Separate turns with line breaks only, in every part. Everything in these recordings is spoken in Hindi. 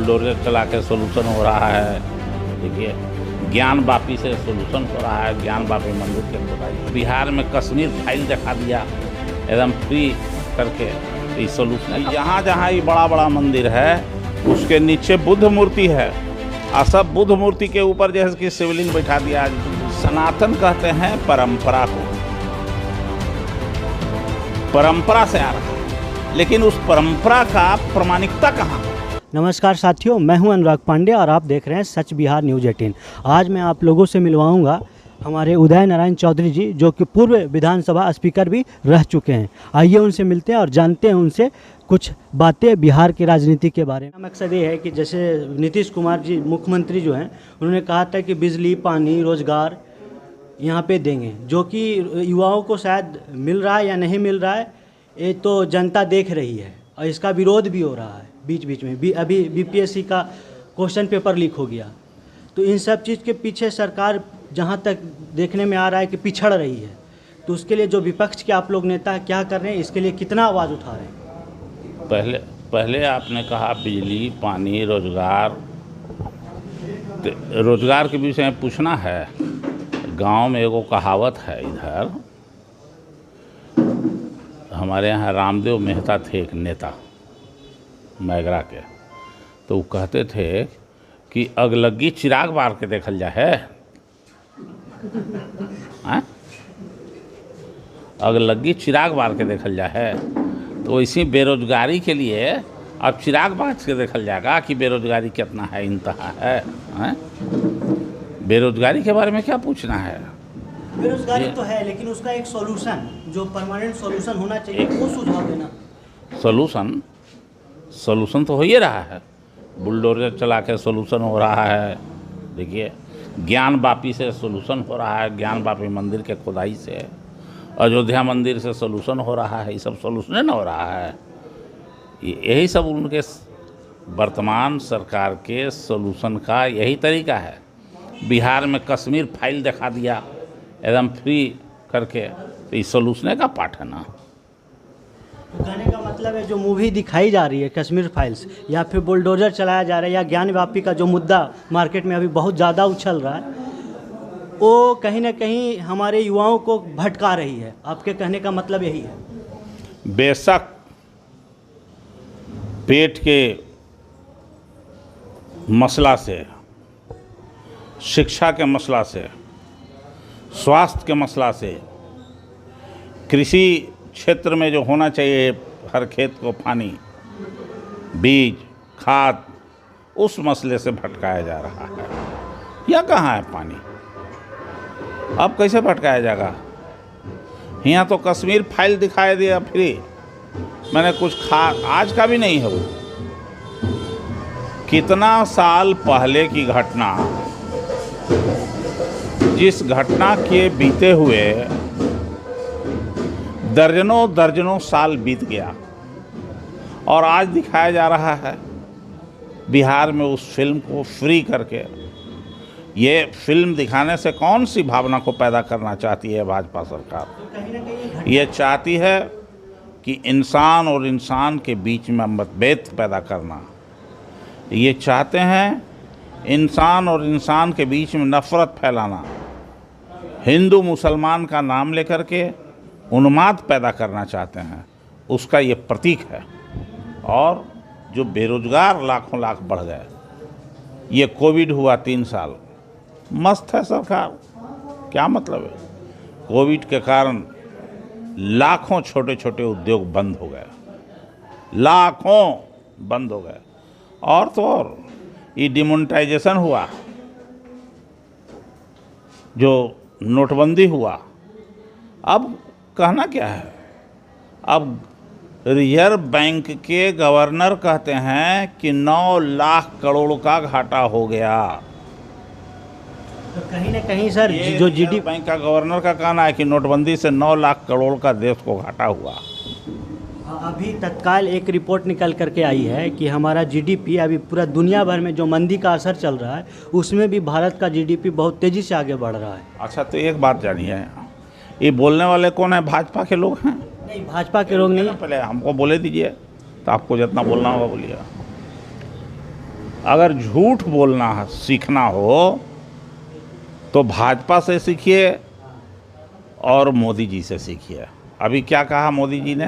बुलडोजर चला के सोल्यूशन हो रहा है। देखिए, ज्ञान वापी से सोल्यूशन हो रहा है, ज्ञान वापी मंदिर के खुदाई। बिहार में कश्मीर फाइल दिखा दिया एकदम फ्री करके, ये सोल्यूशन। जहाँ जहाँ ये बड़ा बड़ा मंदिर है उसके नीचे बुद्ध मूर्ति है, और सब बुद्ध मूर्ति के ऊपर जैसे कि शिवलिंग बैठा दिया। सनातन कहते हैं परंपरा को, परंपरा से आ रहा है, लेकिन उस परंपरा का प्रामाणिकता कहाँ?
नमस्कार साथियों, मैं हूं अनुराग पांडे और आप देख रहे हैं सच बिहार न्यूज़ 18। आज मैं आप लोगों से मिलवाऊंगा हमारे उदय नारायण चौधरी जी, जो कि पूर्व विधानसभा स्पीकर भी रह चुके हैं। आइए उनसे मिलते हैं और जानते हैं उनसे कुछ बातें बिहार की राजनीति के बारे में। मकसद ये है कि जैसे नीतीश कुमार जी मुख्यमंत्री जो हैं, उन्होंने कहा था कि बिजली, पानी, रोजगार यहाँ पे देंगे, जो कि युवाओं को शायद मिल रहा है या नहीं मिल रहा है, ये तो जनता देख रही है। और इसका विरोध भी हो रहा है बीच बीच में भी। अभी बीपीएससी का क्वेश्चन पेपर लीक हो गया, तो इन सब चीज़ के पीछे सरकार जहाँ तक देखने में आ रहा है कि पिछड़ रही है। तो उसके लिए जो विपक्ष के आप लोग नेता क्या कर रहे हैं, इसके लिए कितना आवाज़ उठा रहे हैं?
पहले आपने कहा बिजली, पानी, रोजगार। रोजगार के विषय में पूछना है। गांव में एगो कहावत है, इधर हमारे यहाँ रामदेव मेहता थे एक नेता मैगरा के, तो वो कहते थे कि अगलग्गी चिराग बार के देखल जा है। अगलग्गी चिराग बार के देखल जा है, तो इसी बेरोजगारी के लिए अब चिराग बार के देखल जाएगा कि बेरोजगारी कितना है, इंतहा है। बेरोजगारी के बारे में क्या पूछना है?
बेरोजगारी तो है, लेकिन उसका एक सॉल्यूशन, जो परमानेंट सॉल्यूशन होना चाहिए, वो सुझाव देना।
सॉल्यूशन तो हो ही रहा है। बुलडोजर चला के सॉल्यूशन हो रहा है। देखिए, ज्ञान वापी से सॉल्यूशन हो रहा है, ज्ञान वापी मंदिर के खुदाई से, अयोध्या मंदिर से सॉल्यूशन हो रहा है। ये सब सॉल्यूशन न हो रहा है, यही सब उनके वर्तमान सरकार के सॉल्यूशन का यही तरीका है। बिहार में कश्मीर फाइल दिखा दिया एकदम फ्री करके, तो ये सॉल्यूशन का पार्ट है ना।
कहने का मतलब है जो मूवी दिखाई जा रही है कश्मीर फाइल्स, या फिर बुलडोजर चलाया जा रहा है, या ज्ञान वापी का जो मुद्दा मार्केट में अभी बहुत ज़्यादा उछल रहा है, वो कहीं ना कहीं हमारे युवाओं को भटका रही है। आपके कहने का मतलब यही है?
बेशक पेट के मसला से, शिक्षा के मसला से, स्वास्थ्य के मसला से, कृषि क्षेत्र में जो होना चाहिए हर खेत को पानी, बीज, खाद, उस मसले से भटकाया जा रहा है। यह कहाँ है पानी? अब कैसे भटकाया जाएगा? यहाँ तो कश्मीर फाइल दिखाई दिया फ्री, मैंने कुछ आज का भी नहीं है वो। कितना साल पहले की घटना, जिस घटना के बीते हुए दर्जनों साल बीत गया, और आज दिखाया जा रहा है बिहार में उस फिल्म को फ्री करके। ये फिल्म दिखाने से कौन सी भावना को पैदा करना चाहती है भाजपा सरकार? ये चाहती है कि इंसान और इंसान के बीच में मतभेद पैदा करना। ये चाहते हैं इंसान और इंसान के बीच में नफरत फैलाना, हिंदू मुसलमान का नाम लेकर के उन्माद पैदा करना चाहते हैं। उसका ये प्रतीक है। और जो बेरोजगार लाखों लाख बढ़ गए, ये कोविड हुआ 3 साल, मस्त है सरकार, क्या मतलब है? कोविड के कारण लाखों छोटे छोटे उद्योग बंद हो गए, लाखों बंद हो गए। और तो और ये डिमोनेटाइजेशन हुआ, जो नोटबंदी हुआ। अब कहना क्या है? अब रिजर्व बैंक के गवर्नर कहते हैं कि 9 लाख करोड़ का घाटा हो गया।
तो कहीं ना कहीं सर, जो जीडीपी
बैंक का गवर्नर का कहना है कि नोटबंदी से 9 लाख करोड़ का देश को घाटा हुआ।
अभी तत्काल एक रिपोर्ट निकल करके आई है कि हमारा जीडीपी अभी पूरा दुनिया भर में जो मंदी का असर चल रहा है, उसमें भी भारत का जीडीपी बहुत तेज़ी से आगे बढ़ रहा है।
अच्छा, तो एक बात जानिए, ये बोलने वाले कौन है? भाजपा के लोग हैं?
नहीं, भाजपा के लोग नहीं।
पहले हमको बोले दीजिए, तो आपको जितना बोलना होगा बोलिएगा। अगर झूठ बोलना सीखना हो तो भाजपा से सीखिए और मोदी जी से सीखिए। अभी क्या कहा मोदी जी ने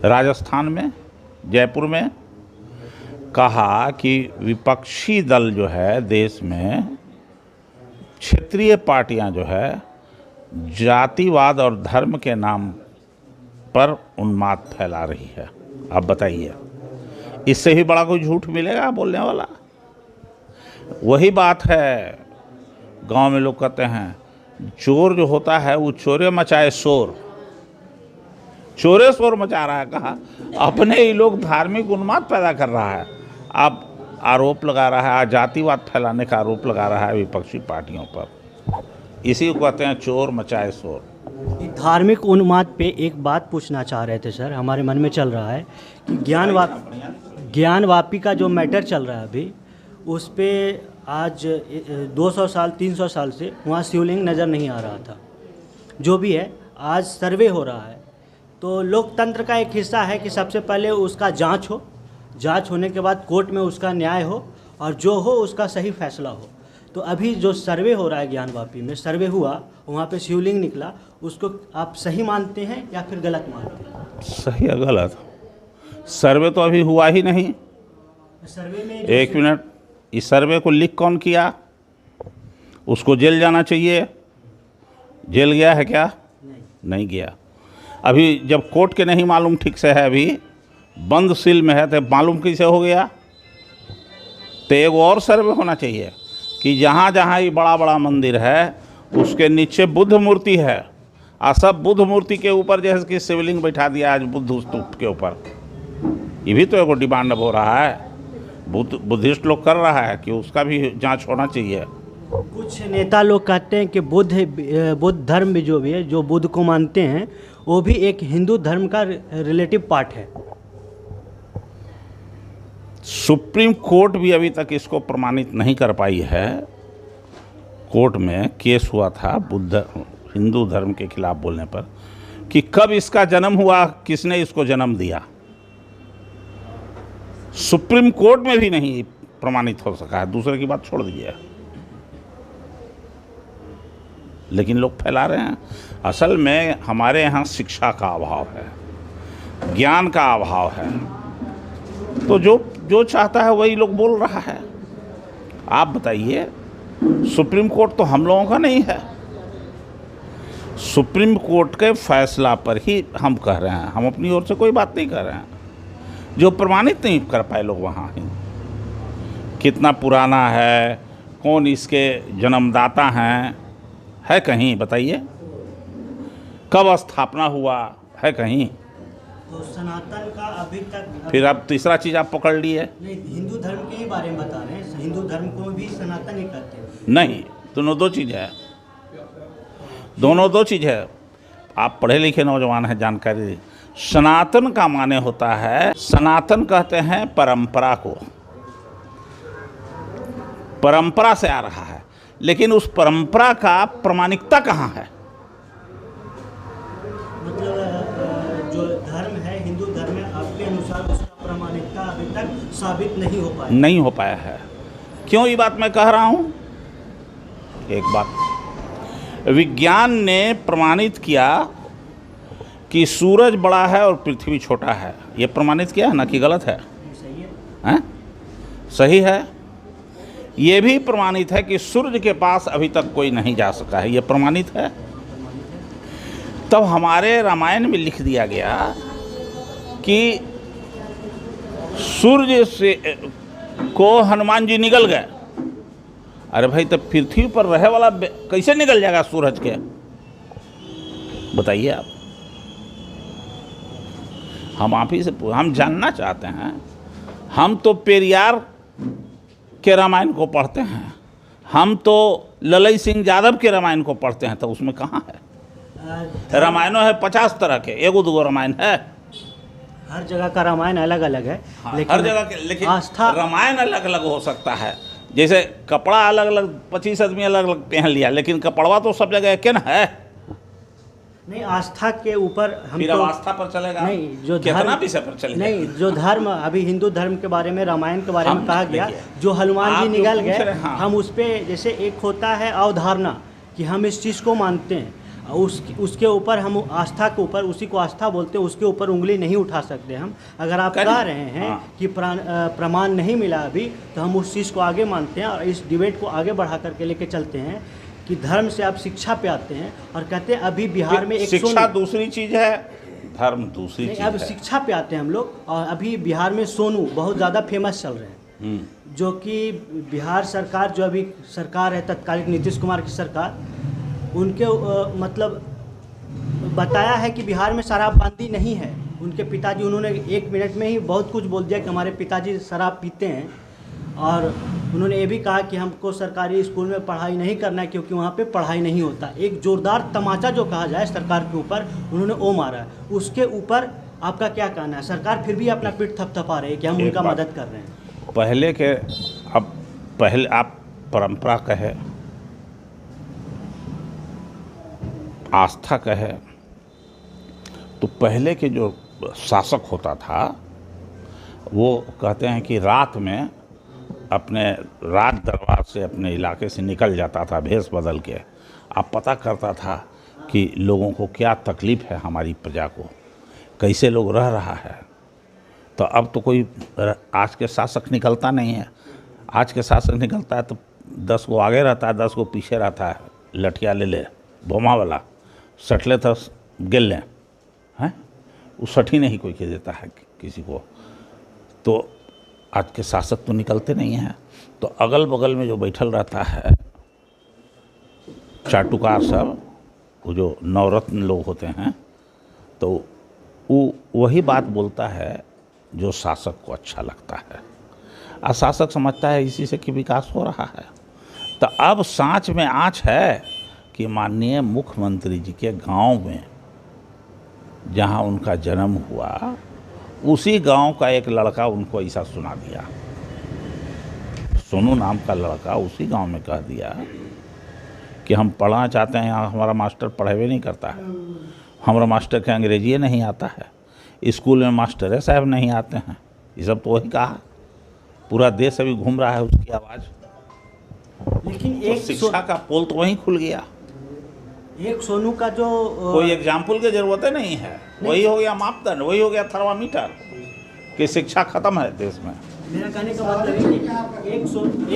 राजस्थान में, जयपुर में, कहा कि विपक्षी दल जो है देश में, क्षेत्रीय पार्टियां जो है, जातिवाद और धर्म के नाम पर उन्माद फैला रही है। अब बताइए, इससे ही बड़ा कोई झूठ मिलेगा बोलने वाला? वही बात है, गांव में लोग कहते हैं चोर जो होता है वो चोरे मचाए शोर, चोरे शोर मचा रहा है। कहा अपने ही लोग धार्मिक उन्माद पैदा कर रहा है। अब आरोप लगा रहा है, जातिवाद फैलाने का आरोप लगा रहा है विपक्षी पार्टियों पर। इसी को कहते हैं चोर मचाए शोर।
धार्मिक उन्माद पे एक बात पूछना चाह रहे थे सर, हमारे मन में चल रहा है कि ज्ञानवापी का जो मैटर चल रहा है अभी, उस पे आज 200 साल 300 साल से वहाँ शिवलिंग नज़र नहीं आ रहा था। जो भी है, आज सर्वे हो रहा है, तो लोकतंत्र का एक हिस्सा है कि सबसे पहले उसका जांच हो, जांच होने के बाद कोर्ट में उसका न्याय हो और जो हो उसका सही फैसला हो। तो अभी जो सर्वे हो रहा है ज्ञानवापी में, सर्वे हुआ, वहाँ पे शिवलिंग निकला, उसको आप सही मानते हैं या फिर गलत मानते हैं?
सही या गलत? सर्वे तो अभी हुआ ही नहीं।
सर्वे में
एक मिनट, इस सर्वे को लीक कौन किया? उसको जेल जाना चाहिए। जेल गया है क्या? नहीं गया। अभी जब कोर्ट के नहीं मालूम ठीक से है, अभी बंद सील में है, तो मालूम कैसे हो गया? तो एक और सर्वे होना चाहिए कि जहाँ जहाँ ये बड़ा बड़ा मंदिर है उसके नीचे बुद्ध मूर्ति है, और सब बुद्ध मूर्ति के ऊपर जैसे कि शिवलिंग बैठा दिया आज बुद्ध स्तूप के ऊपर। ये भी तो एक डिमांड हो रहा है, बुद्धिस्ट लोग कर रहा है कि उसका भी जांच होना चाहिए।
कुछ नेता लोग कहते हैं कि बुद्ध धर्म भी जो भी है, जो बुद्ध को मानते हैं, वो भी एक हिंदू धर्म का रिलेटिव पार्ट है।
सुप्रीम कोर्ट भी अभी तक इसको प्रमाणित नहीं कर पाई है। कोर्ट में केस हुआ था हिंदू धर्म के खिलाफ बोलने पर कि कब इसका जन्म हुआ, किसने इसको जन्म दिया। सुप्रीम कोर्ट में भी नहीं प्रमाणित हो सका है, दूसरे की बात छोड़ दीजिए। लेकिन लोग फैला रहे हैं। असल में हमारे यहाँ शिक्षा का अभाव है, ज्ञान का अभाव है, तो जो चाहता है वही लोग बोल रहा है। आप बताइए, सुप्रीम कोर्ट तो हम लोगों का नहीं है। सुप्रीम कोर्ट के फैसला पर ही हम कह रहे हैं, हम अपनी ओर से कोई बात नहीं कर रहे हैं। जो प्रमाणित नहीं कर पाए लोग वहाँ ही, कितना पुराना है, कौन इसके जन्मदाता हैं, है कहीं? बताइए, कब स्थापना हुआ है कहीं?
तो सनातन का अभी तक,
फिर अब तीसरा चीज़ आप पकड़ लिए।
नहीं, हिंदू धर्म के ही बारे में बता रहे हैं। हिंदू धर्म को भी सनातन ही कहते हैं।
नहीं, दोनों दो चीज़ है, दोनों दो चीज़ है। आप पढ़े लिखे नौजवान हैं, जानकारी। सनातन का माने होता है, सनातन कहते हैं परंपरा को, परंपरा से आ रहा है, लेकिन उस परंपरा का प्रमाणिकता कहाँ है?
मतलब जो धर्म है, हिंदू धर्म है, आपके अनुसार उसका प्रमाणिकता अभी तक साबित नहीं हो पाया?
नहीं हो पाया है। क्यों ये बात मैं कह रहा हूँ? एक बात, विज्ञान ने प्रमाणित किया कि सूरज बड़ा है और पृथ्वी छोटा है। ये प्रमाणित किया है ना कि गलत है?
सही है,
हैं? सही है। ये भी प्रमाणित है कि सूर्य के पास अभी तक कोई नहीं जा सका है। ये प्रमाणित है। तब हमारे रामायण में लिख दिया गया कि सूर्य से को हनुमान जी निगल गए। अरे भाई, तब पृथ्वी पर रहे वाला कैसे निकल जाएगा सूरज के? बताइए आप। हम आप ही से हम जानना चाहते हैं। हम तो पेरियार के रामायण को पढ़ते हैं, हम तो ललई सिंह यादव के रामायण को पढ़ते हैं, तो उसमें कहाँ है? रामायणों है 50 तरह के, एगो दूगो रामायण है।
हर जगह का रामायण अलग अलग है।
हाँ,
लेकिन
हर जगह के, लेकिन
आस्था,
रामायण अलग अलग हो सकता है। जैसे कपड़ा अलग अलग 25 आदमी अलग अलग पहन लिया, लेकिन कपड़वा तो सब जगह एक ना है।
नहीं, आस्था के ऊपर हम
फिर
तो
अब आस्था पर चलेगा,
नहीं, जो
कितना
धर्म
विषय पर चलेगा?
नहीं, जो धर्म अभी हिंदू धर्म के बारे में, रामायण के बारे में
हम
कहा गया,
देखिए,
जो हनुमान
आप
जी
जो
निकल
पूछ
गए,
रहे हैं, हाँ।
हम उस पे जैसे एक होता है अवधारणा कि हम इस चीज़ को मानते हैं, उसके ऊपर हम आस्था के ऊपर, उसी को आस्था बोलते हैं, उसके ऊपर उंगली नहीं उठा सकते हम। अगर आप कह रहे हैं
हाँ।
कि प्रमाण नहीं मिला अभी, तो हम उस चीज़ को आगे मानते हैं और इस डिबेट को आगे बढ़ा करके लेके चलते हैं कि धर्म से आप शिक्षा पे आते हैं और कहते हैं अभी बिहार में एक
शिक्षा दूसरी चीज है, धर्म दूसरी
नहीं,
चीज
अब
है।
शिक्षा पे आते हैं हम लोग। और अभी बिहार में सोनू बहुत ज़्यादा फेमस चल रहे हैं, जो कि बिहार सरकार, जो अभी सरकार है तत्कालीन नीतीश कुमार की सरकार, उनके मतलब बताया है कि बिहार में शराबबंदी नहीं है। उनके पिताजी, उन्होंने 1 मिनट में ही बहुत कुछ बोल दिया कि हमारे पिताजी शराब पीते हैं। और उन्होंने ये भी कहा कि हमको सरकारी स्कूल में पढ़ाई नहीं करना है क्योंकि वहाँ पे पढ़ाई नहीं होता। एक जोरदार तमाचा जो कहा जाए सरकार के ऊपर, उन्होंने वो मारा है। उसके ऊपर आपका क्या कहना है? सरकार फिर भी अपना पीठ थपथपा रही है कि हम उनका मदद कर रहे हैं।
पहले के, अब पहले आप परंपरा कहे, आस्था कहे, तो पहले के जो शासक होता था वो कहते हैं कि रात में अपने राज दरबार से, अपने इलाके से निकल जाता था भेष बदल के, अब पता करता था कि लोगों को क्या तकलीफ़ है, हमारी प्रजा को कैसे लोग रह रहा है। तो अब तो कोई आज के शासक निकलता नहीं है। आज के शासक निकलता है तो 10 को आगे रहता है, 10 को पीछे रहता है, लठिया ले ले बोमा वाला, सटले तो गिल लें, हैं, वो सठी नहीं कोई कह देता है किसी को। तो आज के शासक तो निकलते नहीं हैं। तो अगल बगल में जो बैठल रहता है चाटुकार सब, वो जो नवरत्न लोग होते हैं, तो वो वही बात बोलता है जो शासक को अच्छा लगता है। और शासक समझता है इसी से कि विकास हो रहा है। तो अब सांच में आँच है कि माननीय मुख्यमंत्री जी के गांव में, जहां उनका जन्म हुआ, उसी गांव का एक लड़का उनको ऐसा सुना दिया। सोनू नाम का लड़का उसी गांव में कह दिया कि हम पढ़ना चाहते हैं, यहाँ हमारा मास्टर पढ़ावे नहीं करता है, हमारा मास्टर के अंग्रेजी नहीं आता है, स्कूल में मास्टर है साहब नहीं आते हैं। ये सब तो वही कहा, पूरा देश अभी घूम रहा है उसकी आवाज़।
लेकिन
तो
एक
शिक्षा का पोल तो वहीं खुल गया।
एक सोनू का जो
कोई एग्जाम्पल की जरूरत नहीं है, वही हो गया मापदंड, वही हो गया थर्मामीटर कि शिक्षा खत्म है देश में।
मेरा कहने का मतलब है कि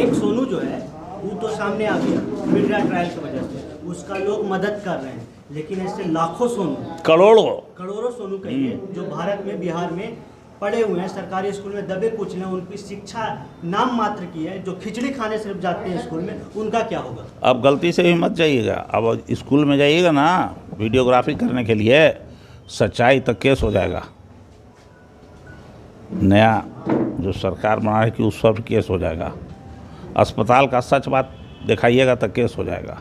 एक सोनू जो है वो तो सामने आ गया मीडिया ट्रायल की वजह से, उसका लोग मदद कर रहे हैं। लेकिन ऐसे लाखों सोनू, करोड़ों सोनू कहिए, जो भारत में, बिहार में पढ़े हुए हैं, सरकारी स्कूल में दबे कुचले, उनकी शिक्षा नाम मात्र की है, जो खिचड़ी खाने सिर्फ जाते हैं स्कूल में, उनका क्या होगा?
अब गलती से भी मत जाइएगा। अब स्कूल में जाइएगा ना वीडियोग्राफी करने के लिए, सच्चाई तक केस हो जाएगा। नया जो सरकार बना है कि उस पर केस हो जाएगा। अस्पताल का सच बात दिखाइएगा तो केस हो जाएगा।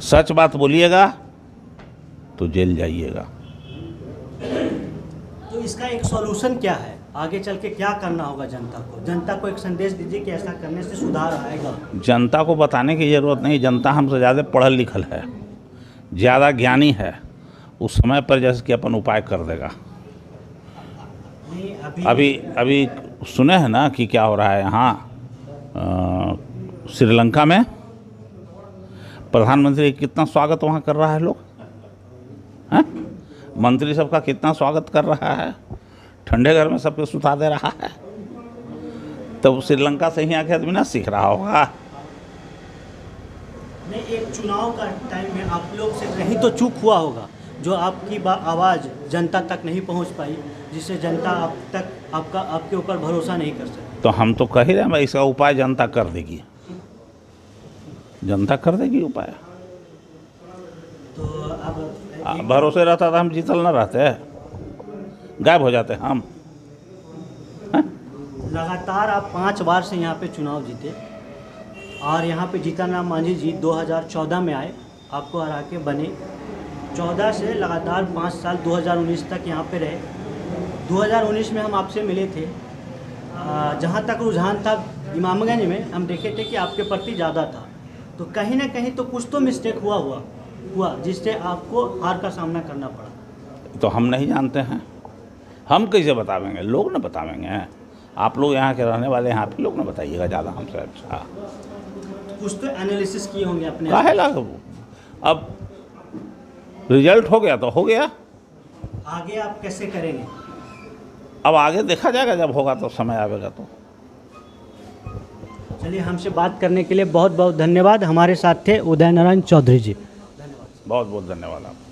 सच बात बोलिएगा तो जेल जाइएगा।
तो इसका एक सॉल्यूशन क्या है? आगे चल के क्या करना होगा जनता को? जनता को एक संदेश दीजिए कि ऐसा करने से सुधार आएगा।
जनता को बताने की ज़रूरत नहीं, जनता हमसे ज़्यादा पढ़ल लिखल है, ज़्यादा ज्ञानी है, उस समय पर जैसे कि अपन उपाय कर देगा। अभी सुने हैं ना कि क्या हो रहा है यहाँ श्रीलंका में, प्रधानमंत्री कितना स्वागत वहाँ कर रहा है लोग, हैं? मंत्री सबका कितना स्वागत कर रहा है, ठंडे घर में सबको सुता दे रहा है। तब श्रीलंका से ही आके आदमी ना सीख रहा होगा।
नहीं, एक चुनाव का टाइम में आप लोग से कहीं तो चूक हुआ होगा, जो आपकी आवाज़ जनता तक नहीं पहुंच पाई, जिससे जनता आप तक आपके ऊपर भरोसा नहीं कर सकती।
तो हम तो कह ही रहे हैं इसका उपाय जनता कर देगी, जनता कर देगी उपाय।
तो अब
भरोसे रहता था हम जीतल ना रहते, गायब हो जाते हम।
लगातार आप 5 बार से यहाँ पे चुनाव जीते और यहाँ पे जीतन राम मांझी जी 2014 में आए, आपको हरा के बने। 14 से लगातार 5 साल 2019 तक यहाँ पे रहे। 2019 में हम आपसे मिले थे, जहाँ तक रुझान था इमामगंज में हम देखे थे कि आपके प्रति ज़्यादा था। तो कहीं ना कहीं तो कुछ तो मिस्टेक हुआ हुआ जिससे आपको हार का सामना करना पड़ा?
तो हम नहीं जानते हैं, हम कैसे बतावेंगे, लोग न बतावेंगे। आप लोग यहाँ के रहने वाले हैं, आप ही लोग न बताइएगा ज़्यादा हमसे। अच्छा,
कुछ तो एनालिसिस किए होंगे अपने
काहे ला, अब रिजल्ट हो गया तो हो गया,
आगे आप कैसे करेंगे?
अब आगे देखा जाएगा, जब होगा तो समय आएगा तो।
चलिए, हमसे बात करने के लिए बहुत बहुत धन्यवाद। हमारे साथ थे उदय नारायण चौधरी जी।
बहुत बहुत धन्यवाद आपको।